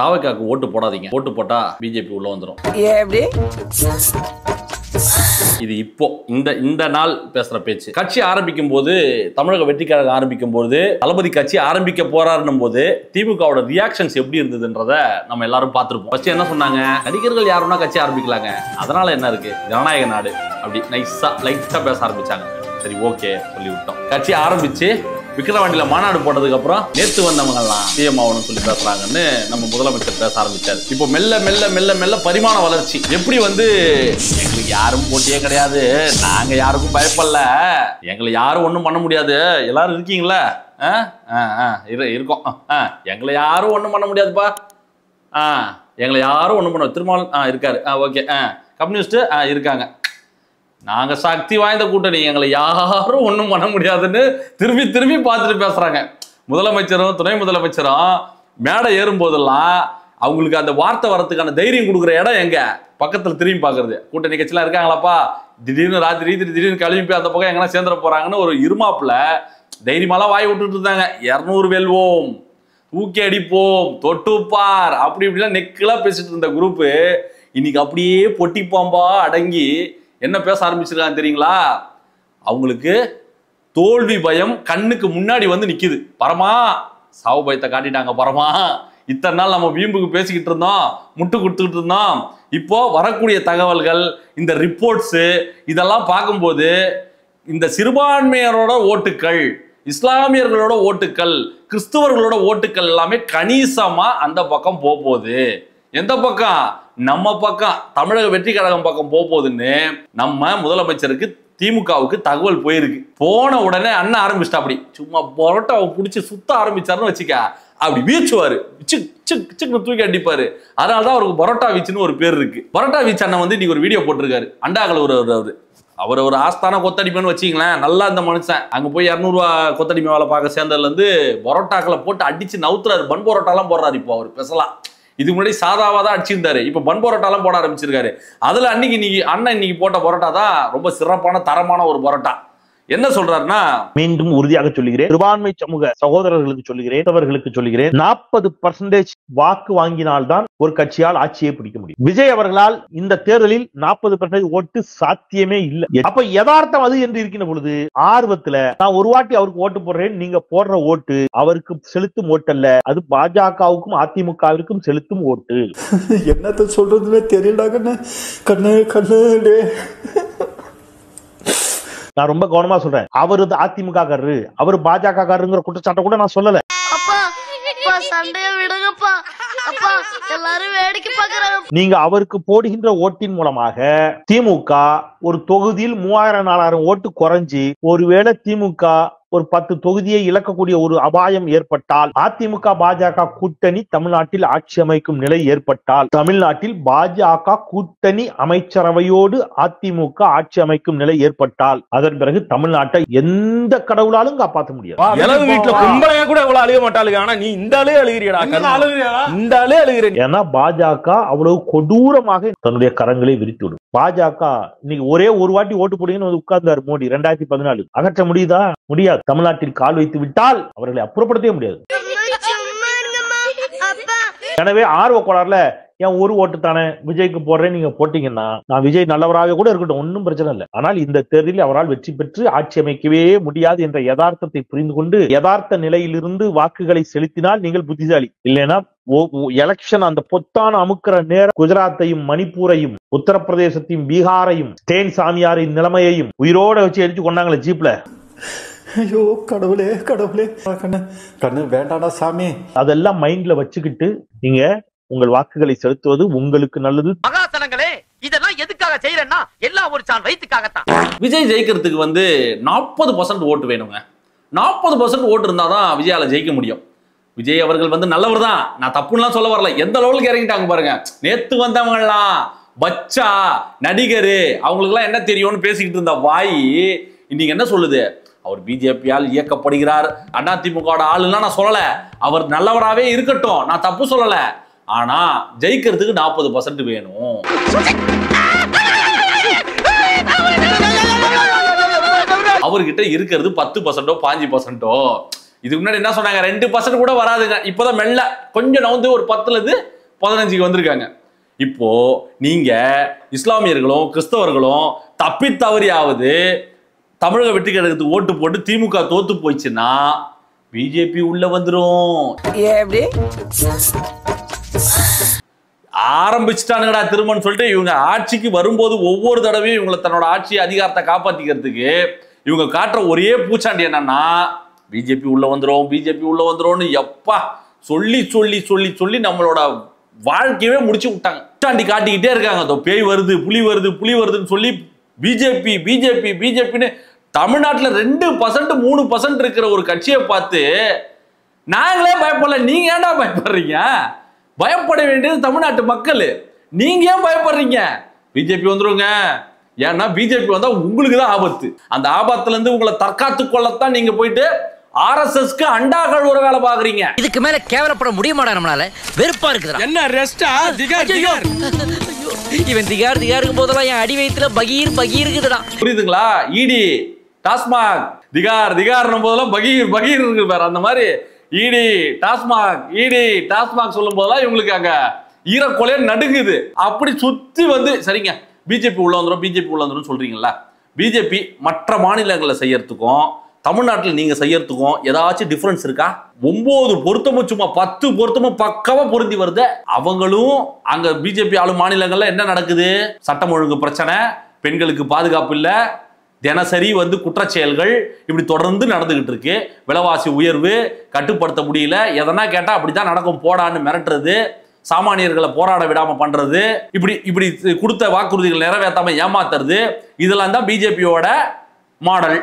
தாவக்காக்கு ஓட்டு போடாதீங்க. ஓட்டு போட்டா பிஜேபி உள்ள வந்துடும். இது இப்போ இந்த நாள் பேசுற பேச்சு. கட்சி ஆரம்பிக்கும் போது, தமிழக வெற்றி கழகம் ஆரம்பிக்கும் போது, தளபதி கட்சி ஆரம்பிக்க போறாருன்னும் போது திமுகவோட ரியாக்ஷன்ஸ் எப்படி இருந்ததுன்றத நம்ம எல்லாரும் பார்த்திருப்போம். ஃபர்ஸ்ட் என்ன சொன்னாங்க? நடிகர்கள் யாருன்னா கட்சி ஆரம்பிக்கலாங்க, அதனால என்ன இருக்கு, ஜனநாயக நாடு, அப்படி நைஸா லைட்டா பேச ஆரம்பிச்சாங்க. சரி ஓகே சொல்லி விட்டோம். கட்சி ஆரம்பிச்சு விக்கிரவாண்டியில மாநாடு போட்டதுக்கு அப்புறம் நேத்து வந்தவங்க எல்லாம் சிஎம் ஆகணும்னு சொல்லி பேசுறாங்கன்னு நம்ம முதலமைச்சர் பேச ஆரம்பிச்சாரு. இப்போ மெல்ல மெல்ல மெல்ல மெல்ல பரிமாண வளர்ச்சி. எப்படி எங்களுக்கு யாரும் போட்டியே கிடையாது, நாங்க யாருக்கும் பயப்படல, எங்களை யாரும் ஒண்ணும் பண்ண முடியாது, எல்லாரும் இருக்கீங்களா? இருக்கோம். எங்களை யாரும் ஒண்ணும் பண்ண முடியாதுப்பா. எங்களை யாரும் ஒண்ணும் பண்ண, திருமாவளவன் இருக்காரு, ஓகே, கம்யூனிஸ்ட் இருக்காங்க, நாங்க சக்தி வாய்ந்த கூட்டணி, எங்களை யாரும் ஒண்ணும் பண்ண முடியாதுன்னு திரும்பி திரும்பி பார்த்துட்டு பேசுறாங்க. முதலமைச்சரும் துணை முதலமைச்சரும் மேடை ஏறும் போதெல்லாம் அவங்களுக்கு அந்த வார்த்தை வரத்துக்கான தைரியம் கொடுக்குற இடம் எங்க? பக்கத்துல திரும்பி பாக்குறது. கூட்டணி கட்சியெல்லாம் இருக்காங்களாப்பா, திடீர்னு ராத்திரி திடீர்னு கிளம்பி போய் அந்த பக்கம் எங்கன்னா சேர்ந்துட போறாங்கன்னு ஒரு இருமாப்புல தைரியமாலாம் வாய் விட்டுட்டு இருந்தாங்க. 200 வெல்வோம், தூக்கி அடிப்போம், தொட்டுப்பார், அப்படி இப்படிலாம் நெக்கெல்லாம் பேசிட்டு இருந்த குரூப் இன்னைக்கு அப்படியே பொட்டி பாம்பா அடங்கி என்ன பேச ஆரம்பிச்சிருக்காங்க தெரியுங்களா? அவங்களுக்கு தோல்வி பயம் கண்ணுக்கு முன்னாடி வந்து நிக்குது. பரமா சாவு பயத்தை காட்டிட்டாங்க. பரமா இத்தனை நாள் நம்ம வீம்புக்கு பேசிக்கிட்டு இருந்தோம், முட்டு கொடுத்துக்கிட்டு இருந்தோம், இப்போ வரக்கூடிய தகவல்கள், இந்த ரிப்போர்ட்ஸ் இதெல்லாம் பார்க்கும்போது இந்த சிறுபான்மையரோட ஓட்டுக்கள், இஸ்லாமியர்களோட ஓட்டுக்கள், கிறிஸ்துவர்களோட ஓட்டுக்கள் எல்லாமே கணிசமா அந்த பக்கம் போகுது. எந்த பக்கம்? நம்ம பக்கம், தமிழக வெற்றி கழகம் பக்கம் போகுதுன்னு நம்ம முதலமைச்சருக்கு திமுகவுக்கு தகவல் போயிருக்கு. போன உடனே அண்ணன் ஆரம்பிச்சிட்டா, அப்படி சும்மா பரோட்டாவை பிடிச்சி சுத்த ஆரம்பிச்சாருன்னு வச்சுக்க, அப்படி வீச்சுவாரு, தூக்கி அடிப்பாரு. அதனாலதான் அவருக்கு பரோட்டா வீச்சுன்னு ஒரு பேர் இருக்கு. பரோட்டா வீச்சு அண்ணன் வந்து இன்னைக்கு ஒரு வீடியோ போட்டிருக்காரு. அண்டாகல அவர் ஒரு ஆஸ்தான கொத்தடிமைன்னு வச்சிங்களேன். நல்லா இந்த மனுஷன் அங்க போய் 200 ரூபா கொத்தடிமை வேலை பார்க்க சேர்ந்ததுல இருந்து பரோட்டாக்களை போட்டு அடிச்சு நவுத்துறாரு. பன் பரோட்டாலாம் போடுறாரு. இப்போ அவர் பேசலாம். இதுக்கு முன்னாடி சாதாவா தான் அடிச்சிருந்தாரு, இப்ப பன் பரோட்டாலாம் போட ஆரம்பிச்சிருக்காரு. அதுல அண்ணன் இன்னைக்கு போட்ட பரோட்டா தான் ரொம்ப சிறப்பான தரமான ஒரு பரோட்டா. என்ன சொல்றாருன்னா, மீண்டும் உறுதியாக சொல்லுகிறேன், சிறுபான்மை சமூக சகோதரர்களுக்கு சொல்லுகிறேன், அவர்களுக்கு சொல்லுகிறேன், 40% வாக்கு வாங்கினால்தான் ஒரு கட்சியால் ஆட்சியை பிடிக்க முடியும். விஜய் அவர்களால் இந்த தேர்தலில் 40% ஓட்டு சாத்தியமே இல்லை. அப்ப யதார்த்தம் அது என்று இருக்கின்ற பொழுது ஆர்வத்துல நான் ஒரு வாட்டி அவருக்கு ஓட்டு போடுறேன், நீங்க போடுற ஓட்டு அவருக்கு செலுத்தும் ஓட்டு அல்ல, அது பாஜகவுக்கும் அதிமுகவிற்கும் செலுத்தும் ஓட்டு. என்னத்த சொல்றதுன்னு தெரியல கண்ணு. நான் ரொம்ப கவனமா சொல்றேன். அவரு அதிமுக காரரு, அவரு பாஜக காரருங்கிற குற்றச்சாட்டை கூட நான் சொல்லல. நீங்க அவருக்கு போடுகின்ற ஓட்டின் மூலமாக திமுக ஒரு தொகுதியில் 3000-4000 ஓட்டு குறைஞ்சி ஒருவேளை திமுக ஒரு 10 தொகுதியை இழக்கக்கூடிய ஒரு அபாயம் ஏற்பட்டால், அதிமுக பாஜக கூட்டணி தமிழ்நாட்டில் ஆட்சி அமைக்கும் நிலை ஏற்பட்டால், தமிழ்நாட்டில் பாஜக கூட்டணி அமைச்சரவையோடு அதிமுக ஆட்சி அமைக்கும் நிலை ஏற்பட்டால், அதன் பிறகு தமிழ்நாட்டை எந்த கடவுளாலும் காப்பாற்ற முடியாது. வீட்டுல கும்பலையா கூட இவ்வளவு அழுக மாட்டாளுங்க. ஆனா நீ இந்த ஆளே அழுகிறீடா, இந்த ஆளே அழுகிறேன். ஏன்னா பாஜக அவ்வளவு கொடூரமாக தன்னுடைய கரங்களை விரித்து விடும். பாஜக இன்னைக்கு ஒரே ஒரு வாட்டி ஓட்டு போடுங்கன்னு உட்கார்ந்தார் மோடி 2014. அகற்ற முடியுதா? முடியாது. தமிழ்நாட்டில் கால் வைத்து விட்டால் அவர்களை அப்புறப்படுத்தவே முடியாது. எனவே ஆர்வ கோளாறுல ஏன் ஒரு ஓட்டு தானே விஜய்க்கு போடுறேன் நீங்க போட்டீங்கன்னா, நான் விஜய் நல்லவராக கூட இருக்கட்டும், ஒன்னும் பிரச்சனை இல்லை. ஆனால் இந்த தேர்தலில் அவரால் வெற்றி பெற்று ஆட்சி அமைக்கவே முடியாது என்ற யதார்த்தத்தை புரிந்து கொண்டு யதார்த்த நிலையிலிருந்து வாக்குகளை செலுத்தினால் நீங்கள் புத்திசாலி. இல்லைன்னா எலெக்ஷன் அந்த பொத்தான அமுக்கிற நேரம் குஜராத்தையும் மணிப்பூரையும் உத்தரப்பிரதேசத்தையும் பீகாரையும் ஸ்டேன் சாமியாரின் நிலைமையையும் உயிரோட வச்சு எரிச்சு கொண்டாங்களே ஜீப்ல. ஐயோ கடவுளே கடவுளே, கண்ணு வேண்டாடா சாமி. அதெல்லாம் மைண்ட்ல வச்சுக்கிட்டு நீங்க உங்கள் வாக்குகளை செலுத்துவது உங்களுக்கு நல்லது. மகாசனங்களே, இதெல்லாம் எதுக்காக செய்யறேன்னா எல்லாம் ஒரு சான் வயித்துக்காகத்தான். விஜய் ஜெயிக்கிறதுக்கு வந்து 40% ஓட்டு வேணுங்க. 40% ஓட்டு இருந்தாதான் விஜயால ஜெயிக்க முடியும். விஜய் அவர்கள் வந்து நல்லவர் தான், நான் தப்புலாம் சொல்ல வரல. எந்த லெவலுக்கு இறங்கிட்டாங்க பாருங்க. நேத்து வந்தவங்கலாம் பச்சா நடிகரு, அவங்களுக்கு எல்லாம் என்ன தெரியும்னு பேசிக்கிட்டு இருந்த வாய் இன்னைக்கு என்ன சொல்லுது? அவர் பிஜேபியால் இயக்கப்படுகிறார், அதிமுக ஆளுலாம் நான் சொல்லல, அவர் நல்லவராகவே இருக்கட்டும், நான் தப்பு சொல்லல. ஆனா ஜெயிக்கிறதுக்கு 40% வேணும். அவர்கிட்ட இருக்கிறது 10%, 5%. இதுக்கு முன்னாடி என்ன சொன்னாங்க, 2% கூட வராதுங்க. இப்போதான் மெல்ல கொஞ்சம் நவுந்து ஒரு 10லேருந்து 15க்கு வந்திருக்காங்க. இப்போ நீங்க இஸ்லாமியர்களும் கிறிஸ்தவர்களும் தப்பி தவறியாவது தமிழக வெற்றி கழகத்துக்கு ஓட்டு போட்டு திமுக தோத்து போயிடுச்சுன்னா பிஜேபி உள்ள வந்துரும். ஆரம்பிச்சுட்டானுங்கடா திரும்பன்னு சொல்லிட்டு இவங்க ஆட்சிக்கு வரும்போது ஒவ்வொரு தடவையும் இவங்களை தன்னோட ஆட்சி அதிகாரத்தை காப்பாத்திக்கிறதுக்கு இவங்க காட்டுற ஒரே பூச்சாண்டி என்னன்னா பிஜேபி உள்ள வந்துரும், பிஜேபி உள்ள வந்துரும்னு எப்பா சொல்லி சொல்லி சொல்லி சொல்லி நம்மளோட வாழ்க்கையவே முடிச்சு விட்டாங்க. பூச்சாண்டி காட்டிக்கிட்டே இருக்காங்க. அதோ பேய் வருது, புலி வருது, புலி வருதுன்னு சொல்லி பிஜேபி பிஜேபி பிஜேபின்னு தமிழ்நாட்டில் 2% 3% இருக்கிற ஒரு கட்சியை பார்த்து நாங்களே பயப்படல, நீங்க ஏன்டா பயப்படுறீங்க? பயப்பட வேண்டியது தமிழ்நாட்டு மக்கள். நீங்க ஏன் பயப்படுறீங்க? பிஜேபி வந்துருங்க. ஏன்னா பிஜேபி வந்தா உங்களுக்கு தான் ஆபத்து. அந்த ஆபத்துல இருந்து உங்களை தற்காத்து கொள்ளத்தான் நீங்க போயிட்டு ஆர்எஸ்எஸ்க்கு அண்டா கழுவுற வேலை பாக்குறீங்க. இதுக்கு மேல கேவலப்பட முடியுமாடா நம்மளால? வெறுப்பா இருக்குடா. என்ன ரெஸ்டா? திகார் திகார். இவன் திகார் திகாருக்கு போதெல்லாம் என் அடி வயித்துல பகீர் பகீர் இருக்குதுடா. புரியுதுங்களா? இடி டாஸ்மாக் திகார் திகார்னும் போதெல்லாம் பகீர் பகீர் இருக்கு பாரு. அந்த மாதிரி இடி டாஸ்மாக் இடி டாஸ்மாக் சொல்லும் போதெல்லாம் இவங்களுக்கு அங்க ஈரக்கொலையே நடுங்குது. அப்படி சுத்தி வந்து சரிங்க பிஜேபி உள்ள வந்துடும், பிஜேபி உள்ள வந்துடும் சொல்றீங்களா? பிஜேபி மற்ற மாநிலங்களில் செய்யறதுக்கும் தமிழ்நாட்டில் நீங்க செய்யறதுக்கும் ஏதாச்சும் டிஃபரன்ஸ் இருக்கா? 9 பொருத்தமும் சும்மா 10 பொருத்தமும் பக்கவா பொருந்தி வருது. அவங்களும் அங்க பிஜேபி ஆளும் மாநிலங்கள்ல என்ன நடக்குது? சட்டம் ஒழுங்கு பிரச்சனை, பெண்களுக்கு பாதுகாப்பு இல்ல, தினசரி வந்து குற்றச்செயல்கள் இப்படி தொடர்ந்து நடந்துகிட்டு இருக்கு. விலைவாசி உயர்வு கட்டுப்படுத்த முடியல, எதனா கேட்டா அப்படித்தான் நடக்கும் போடான்னு மிரட்டுறது, சாமானியர்களை போராட விடாம பண்றது, இப்படி இப்படி கொடுத்த வாக்குறுதிகள் நிறைவேற்றாம ஏமாத்துறது, இதெல்லாம் தான் பிஜேபியோட மாடல்.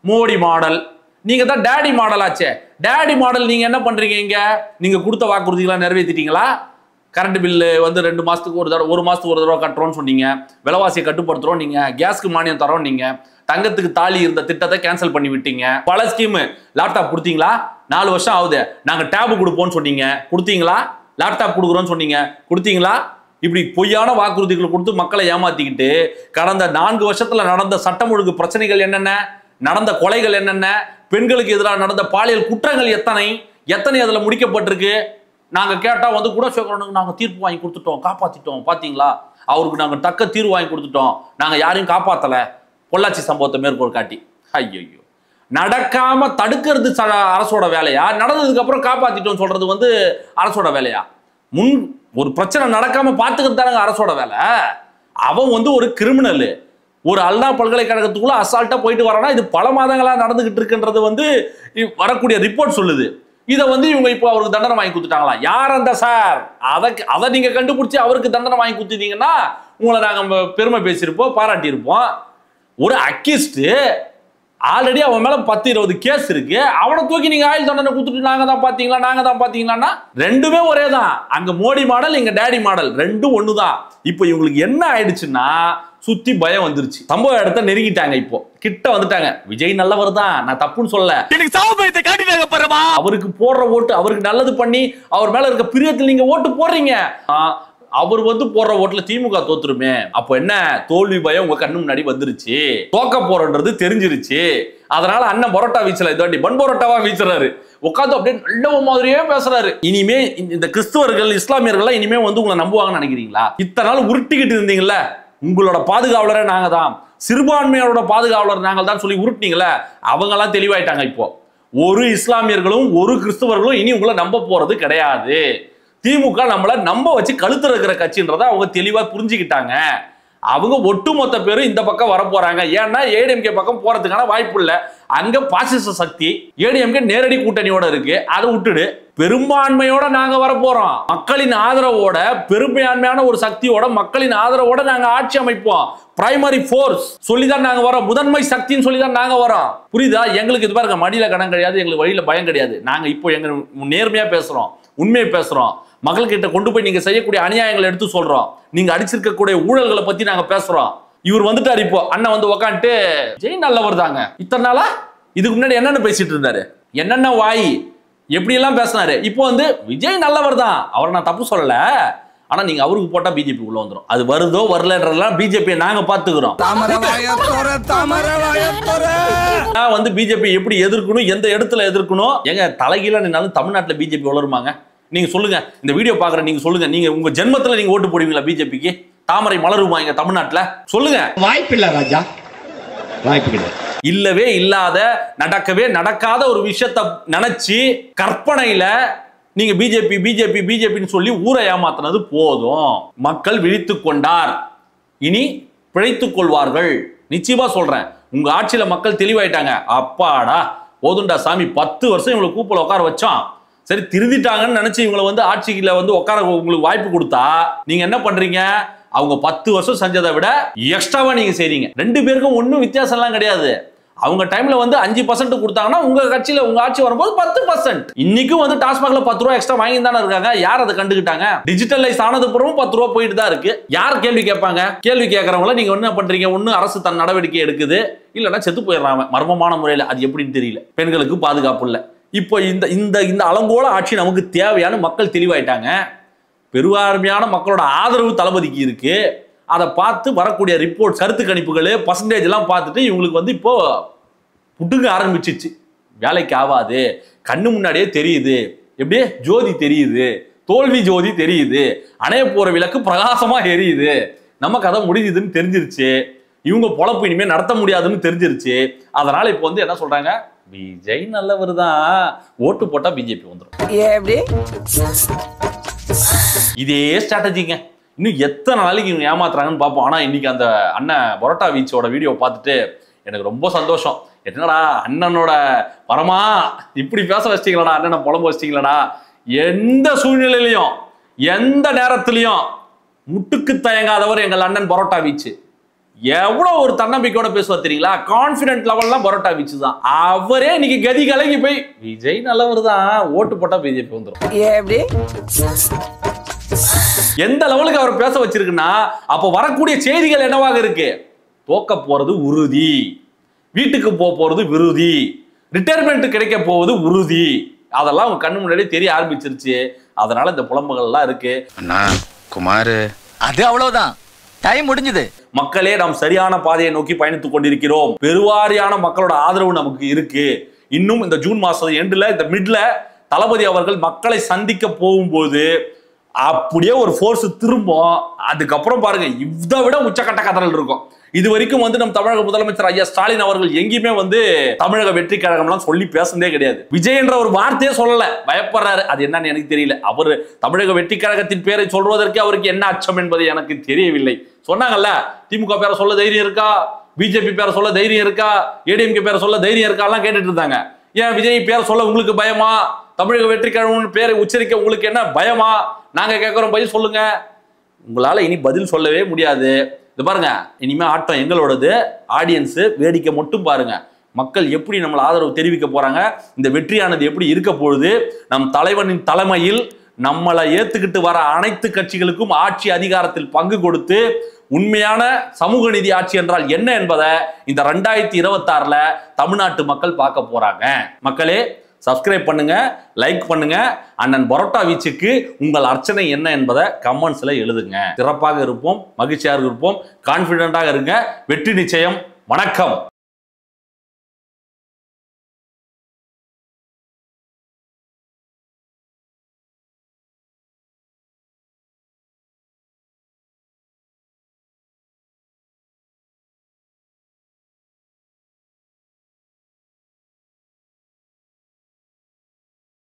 மோடி மாடல். நீங்க தான் டேடி மாடல் ஆச்சே. டேடி மாடல் நீங்க என்ன பண்றீங்க? இங்க நீங்க கொடுத்த வாக்குறுதிகளை நிறைவேற்றிட்டீங்களா? கரண்ட் பில்லு வந்து 2 மாசத்துக்கு ஒரு தடவை, 1 மாசத்துக்கு ஒரு தடவை கட்டுறோம்னு சொன்னீங்க. விலைவாசியை கட்டுப்படுத்துறோம் நீங்க. கேஸ்க்கு மானியம் தரோம் நீங்க. தங்கத்துக்கு தாலி இருந்த திட்டத்தை கேன்சல் பண்ணி விட்டீங்க. பல ஸ்கீம். லேப்டாப் கொடுத்தீங்களா? 4 வருஷம் ஆகுது. நாங்க டேப் கொடுப்போம்னு சொன்னீங்க, கொடுத்தீங்களா? லேப்டாப் கொடுக்குறோம்னு சொன்னீங்க, கொடுத்தீங்களா? இப்படி பொய்யான வாக்குறுதிகளை கொடுத்து மக்களை ஏமாத்திக்கிட்டு கடந்த 4 வருஷத்துல நடந்த சட்டம் ஒழுங்கு பிரச்சனைகள் என்னென்ன, நடந்த கொலைகள் என்னென்ன, பெண்களுக்கு எதிராக நடந்த பாலியல் குற்றங்கள் எத்தனை அதுல முடிக்கப்பட்டிருக்கு? நாங்க கேட்டா வந்து குணசேகரனுக்கு நாங்க தீர்ப்பு வாங்கி கொடுத்துட்டோம், காப்பாத்திட்டோம், பாத்தீங்களா? அவருக்கு நாங்க தக்க தீர்வு வாங்கி கொடுத்துட்டோம், நாங்க யாரையும் காப்பாத்தல. பொள்ளாச்சி சம்பவத்தை மேற்கோள் காட்டி ஐயோ நடக்காம தடுக்கிறது அரசோட வேலையா? நடந்ததுக்கு அப்புறம் காப்பாத்திட்டோம் சொல்றது வந்து அரசோட வேலையா? முன் ஒரு பிரச்சனை நடக்காம பாத்துக்கிறது தானங்க அரசோட வேலை. அவன் வந்து ஒரு கிரிமினல். ஒரு அண்ணா பல்கலைக்கழகத்துக்குள்ள அசால்ட்டா போயிட்டு வரானா இது பல மாதங்களா நடந்துகிட்டு இருக்குன்றது வந்து வரக்கூடிய ரிப்போர்ட் சொல்லுது. இதை வந்து இவங்க இப்போ அவருக்கு தண்டனை வாங்கி கொடுத்துட்டாங்களா? யார் அந்த சார்? அதை நீங்க கண்டுபிடிச்சி அவருக்கு தண்டனை வாங்கி கொடுத்துட்டீங்கன்னா உங்களை நாங்க பெருமை பேசியிருப்போம், பாராட்டியிருப்போம். ஒரு அக்யூஸ்ட் ஆல்ரெடி அவன் மேல 10-20 கேஸ் இருக்கு. அவனை தூக்கி நீங்க ஆயுள் தண்டனை கொடுத்துட்டு நாங்க தான் பாத்தீங்களா? ரெண்டுமே ஒரே தான். அங்க மோடி மாடல், இங்க டேடி மாடல், ரெண்டும் ஒண்ணுதான். இப்போ இவங்களுக்கு என்ன ஆயிடுச்சுன்னா சுத்தி பயம் வந்துருச்சு. சம்பவ இடத்தை நெருங்கிட்டாங்க. இப்போ கிட்ட வந்துட்டாங்க. விஜய் நல்லவர் தான், நான் தப்புன்னு சொல்ல. அவருக்கு போடுற ஓட்டு, அவருக்கு நல்லது பண்ணி அவர் மேல இருக்க பிரியத்தில் நீங்க ஓட்டு போடுறீங்க. அவர் வந்து போடுற ஓட்டுல திமுக தோத்துருமே. அப்போ என்ன தோல்வி பயம் உங்க கண்ணு முன்னாடி வந்துருச்சு. தோக்க போறன்றது தெரிஞ்சிருச்சு. அதனால அண்ணன் பரோட்டா வீச்சல, இதாண்டி பன் பரோட்டாவா வீச்சுறாரு. உட்காந்து அப்படியே நல்ல மாதிரியே பேசுறாரு. இனிமே இந்த கிறிஸ்தவர்கள் இஸ்லாமியர்கள் இனிமே வந்து உங்களை நம்புவாங்கன்னு நினைக்கிறீங்களா? இத்தனை நாள் உருட்டிக்கிட்டு இருந்தீங்கல்ல, உங்களோட பாதுகாவலரே நாங்க தான், சிறுபான்மையோட பாதுகாவலர் நாங்கள் தான் சொல்லி உருட்டினீங்களே, அவங்க எல்லாம் தெளிவாயிட்டாங்க. இப்போ ஒரு இஸ்லாமியர்களும் ஒரு கிறிஸ்தவர்களும் இனி உங்களை நம்ப போறது கிடையாது. திமுக நம்மள நம்ப வச்சு கழுத்துல இருக்கிற கட்சின்றதை அவங்க தெளிவா புரிஞ்சுக்கிட்டாங்க. அவங்க ஒட்டுமொத்த பேரும் இந்த பக்கம் வர போறாங்க. ஏன்னா ஏடிஎம்கே பக்கம் போறதுக்கான வாய்ப்பு இல்ல. அங்க பாசிச சக்தி ஏடிஎம்கே நேரடி கூட்டணியோட இருக்கு. அதை விட்டுடு பெரும்பான்மையோட நாங்க வர போறோம். மக்களின் ஆதரவோட, பெரும்பான்மையான ஒரு சக்தியோட, மக்களின் ஆதரவோட நாங்க ஆட்சி அமைப்போம். பிரைமரி போர்ஸ் சொல்லிதான் நாங்க வரோம். முதன்மை சக்தின்னு சொல்லிதான் நாங்க வரோம். புரியுதா? எங்களுக்கு இது பாருங்க, மடியில கடன் கிடையாது, எங்களுக்கு வழியில பயம் கிடையாது. நாங்க இப்போ எங்க நேர்மையா பேசுறோம், உண்மையை பேசுறோம். மக்கள் கிட்ட கொண்டு போய் நீங்க செய்யக்கூடிய அநியாயங்களை எடுத்து சொல்றோம். நீங்க அடிச்சிருக்கக்கூடிய ஊழல்களை பத்தி நாங்க பேசுறோம். இவர் வந்துட்டாரு. இப்போ அண்ணன் வந்து உக்காந்துட்டு ஜெய் நல்லவர் தாங்க. இத்தனை நாளா இதுக்கு முன்னாடி என்னென்ன பேசிட்டு இருந்தாரு, என்னென்ன வாய் எப்படி எல்லாம் பேசினாரு. இப்போ வந்து விஜய் நல்லவர் தான், அவரை நான் தப்பு சொல்லல. ஆனா நீங்க அவருக்கு போட்டா பிஜேபி உள்ள வந்துடும். அது வருதோ வரலன்றதெல்லாம் பிஜேபி நாங்க பாத்துக்கிறோம். வந்து பிஜேபி எப்படி எதிர்க்கணும், எந்த இடத்துல எதிர்க்கணும், எங்க தலைகீழ நின்னாலும் தமிழ்நாட்டுல பிஜேபி வளருமாங்க? நீங்க சொல்லுங்க, இந்த வீடியோ பாக்குற நீங்க சொல்லுங்க, நீங்க உங்க ஜென்மத்துல நீங்க ஓட்டு போடுவீங்களா பிஜேபிக்கு? தாமரை மலருமா இங்க தமிழ்நாட்டுல? சொல்லுங்க. வாய்ப்பு இல்ல ராஜா, வாய்ப்பு கிடையாது. இல்லவே இல்லாத, நடக்கவே நடக்காத ஒரு விஷயத்தை நினைச்சு கற்பனையில நீங்க பிஜேபி பிஜேபி பிஜேபின்னு சொல்லி ஊரை ஏமாத்தினது போதும். மக்கள் விழித்துக் கொண்டார், இனி பிழைத்துக் கொள்வார்கள். நிச்சயமா சொல்றேன், உங்க ஆட்சியில மக்கள் தெளிவாயிட்டாங்க. அப்பாடா போதுண்டா சாமி, 10 வருஷம் இவங்களை கூப்பிட உட்கார வச்சோம், சரி திருந்திட்டாங்கன்னு நினைச்சு இவங்களை வந்து ஆட்சியில வந்து உட்கார உங்களுக்கு வாய்ப்பு கொடுத்தா நீங்க என்ன பண்றீங்க? அவங்க 10 வருஷம் செஞ்சதை விட எக்ஸ்ட்ராவா நீங்க செய்றீங்க. 2 பேருக்கும் ஒன்னும் வித்தியாசம் எல்லாம் கிடையாது. அவங்க டைம்ல வந்து 5% கொடுத்தாங்கன்னா உங்க கட்சியில உங்க ஆட்சி வரும்போது 10%. இன்னைக்கும் வந்து டாஸ்மாக்ல 10 ரூபாய் எக்ஸ்ட்ரா வாங்கி தானே இருக்காங்க. யார் அதை கண்டுக்கிட்டாங்க? டிஜிட்டலைஸ் ஆனது பிறகும் 10 ரூபாய் போயிட்டு தான் இருக்கு. யார் கேள்வி கேட்பாங்க? கேள்வி கேட்கறவங்கள நீங்க என்ன பண்றீங்க? ஒண்ணு அரசு தன் நடவடிக்கை எடுக்குது, இல்லைன்னா செத்து போயிடுறாங்க மர்மமான முறையில். அது எப்படின்னு தெரியல. பெண்களுக்கு பாதுகாப்பு இல்லை. இப்போ இந்த இந்த இந்த அலங்கோல ஆட்சி நமக்கு தேவையான மக்கள் தெளிவாயிட்டாங்க. பெருவான்மையான மக்களோட ஆதரவு தளபதிக்கு இருக்கு. அதை பார்த்து வரக்கூடிய ரிப்போர்ட், கருத்து கணிப்புகள், பர்சன்டேஜ் எல்லாம் பார்த்துட்டு இவங்களுக்கு வந்து இப்போ புட்டுங்க ஆரம்பிச்சிச்சு. வேலைக்கு ஆகாது, கண்ணு முன்னாடியே தெரியுது, எப்படியே ஜோதி தெரியுது, தோல்வி ஜோதி தெரியுது, அணைய போற விளக்கு பிரகாசமா எரியுது, நம்ம கதை முடிஞ்சுதுன்னு தெரிஞ்சிருச்சு, இவங்க பொழப்பு இனிமே நடத்த முடியாதுன்னு தெரிஞ்சிருச்சு. அதனால இப்போ வந்து என்ன சொல்றாங்க? விஜய் நல்லவர் தான், ஓட்டு போட்டா பிஜேபி வந்துடும். இதே ஸ்ட்ராட்டஜிங்க. இன்னும் எத்தனை நாளைக்கு இவங்க ஏமாத்துறாங்கன்னு பார்ப்போம். ஆனா இன்னைக்கு அந்த அண்ணன் பரோட்டா வீச்சோட வீடியோ பார்த்துட்டு எனக்கு ரொம்ப சந்தோஷம். என்னடா அண்ணனோட வரமா இப்படி பேச வச்சிட்டீங்களா, அண்ணனை புலம்பு வச்சிட்டீங்களா. எந்த சூழ்நிலையிலையும் எந்த நேரத்திலையும் முட்டுக்கு தயங்காதவர் எங்கள் அண்ணன் பரோட்டா வீச்சு. எவ்வளவு ஒரு தன்னம்பிக்கையோட பேசுவார் தெரியுங்களா? கான்பிடன்ட் லெவல்லாம் பரோட்டா வீச்சு தான். அவரே இன்னைக்கு கதி கலங்கி போய் விஜய் நல்லவர் தான், ஓட்டு போட்டா பிஜேபி வந்துடும். எந்த லெவலுக்கு அவர் பேச வச்சிருக்குன்னா, அப்ப வரக்கூடிய செய்திகள் என்னவாக இருக்கு? தோக்க போறது உறுதி, வீட்டுக்கு போறது விருதி, ரிட்டையர்மெண்ட் கிடைக்க போவது உறுதி. அதெல்லாம் உங்க கண்ணு முன்னாடி தெரிய ஆரம்பிச்சிருச்சு. அதனால இந்த புலம்புகள் எல்லாம் இருக்கு. அண்ணா குமார், அது அவ்வளவுதான், டைம் முடிஞ்சது. மக்களே, நாம் சரியான பாதையை நோக்கி பயணித்துக் கொண்டிருக்கிறோம். பெருவாரியான மக்களோட ஆதரவு நமக்கு இருக்கு. இன்னும் இந்த ஜூன் மாசம் எண்டுல, இந்த மிட்ல தளபதி அவர்கள் மக்களை சந்திக்க போகும்போது அப்படியே ஒரு ஃபோர்ஸ் திரும்பும். அதுக்கப்புறம் பாருங்க, இதை விட உச்சக்கட்ட கதறல் இருக்கும். இது வரைக்கும் வந்து நம்ம தமிழக முதலமைச்சர் ஐயா ஸ்டாலின் அவர்கள் எங்கேயுமே வந்து தமிழக வெற்றி கழகம்லாம் சொல்லி பேசுனதே கிடையாது. விஜய் என்ற ஒரு வார்த்தையே சொல்லல, பயப்படுறாரு. அது என்னன்னு எனக்கு தெரியல. அவர் தமிழக வெற்றி கழகத்தின் பேரை சொல்வதற்கு அவருக்கு என்ன அச்சம் என்பது எனக்கு தெரியவில்லை. சொன்னாங்கல்ல, திமுக பேரை சொல்ல தைரியம் இருக்கா, பிஜேபி பேரை சொல்ல தைரியம் இருக்கா, ஏடிஎம்கே பேரை சொல்ல தைரியம் இருக்கா எல்லாம் கேட்டுட்டு இருந்தாங்க. ஏன் விஜய் பேரை சொல்ல உங்களுக்கு பயமா? தமிழக வெற்றி கழகம் பேரை உச்சரிக்க உங்களுக்கு என்ன பயமா? நாங்க கேட்கிறோம், பதில் சொல்லுங்க. உங்களால இனி பதில் சொல்லவே முடியாது. இது பாருங்க, இனிமே ஆட்டம் எங்களோடது. ஆடியன்ஸ் வேடிக்கை மட்டும் பாருங்க. மக்கள் எப்படி நம்மள ஆதரவு தெரிவிக்க போறாங்க, இந்த வெற்றியானது எப்படி இருக்க போகுது. நம் தலைவனின் தலைமையில் நம்மளை ஏத்துக்கிட்டு வர அனைத்து கட்சிகளுக்கும் ஆட்சி அதிகாரத்தில் பங்கு கொடுத்து உண்மையான சமூக நீதி ஆட்சி என்றால் என்ன என்பதை இந்த 2026ல தமிழ்நாட்டு மக்கள் பார்க்க போறாங்க. மக்களே, சப்ஸ்கிரைப் பண்ணுங்க, லைக் பண்ணுங்க. அண்ணன் பரோட்டா வீச்சுக்கு உங்கள் அர்ச்சனை என்ன என்பதை கமெண்ட்ஸ்ல எழுதுங்க. சிறப்பாக இருப்போம், மகிழ்ச்சியாக இருப்போம், கான்பிடென்ட்டாக இருங்க. வெற்றி நிச்சயம். வணக்கம்.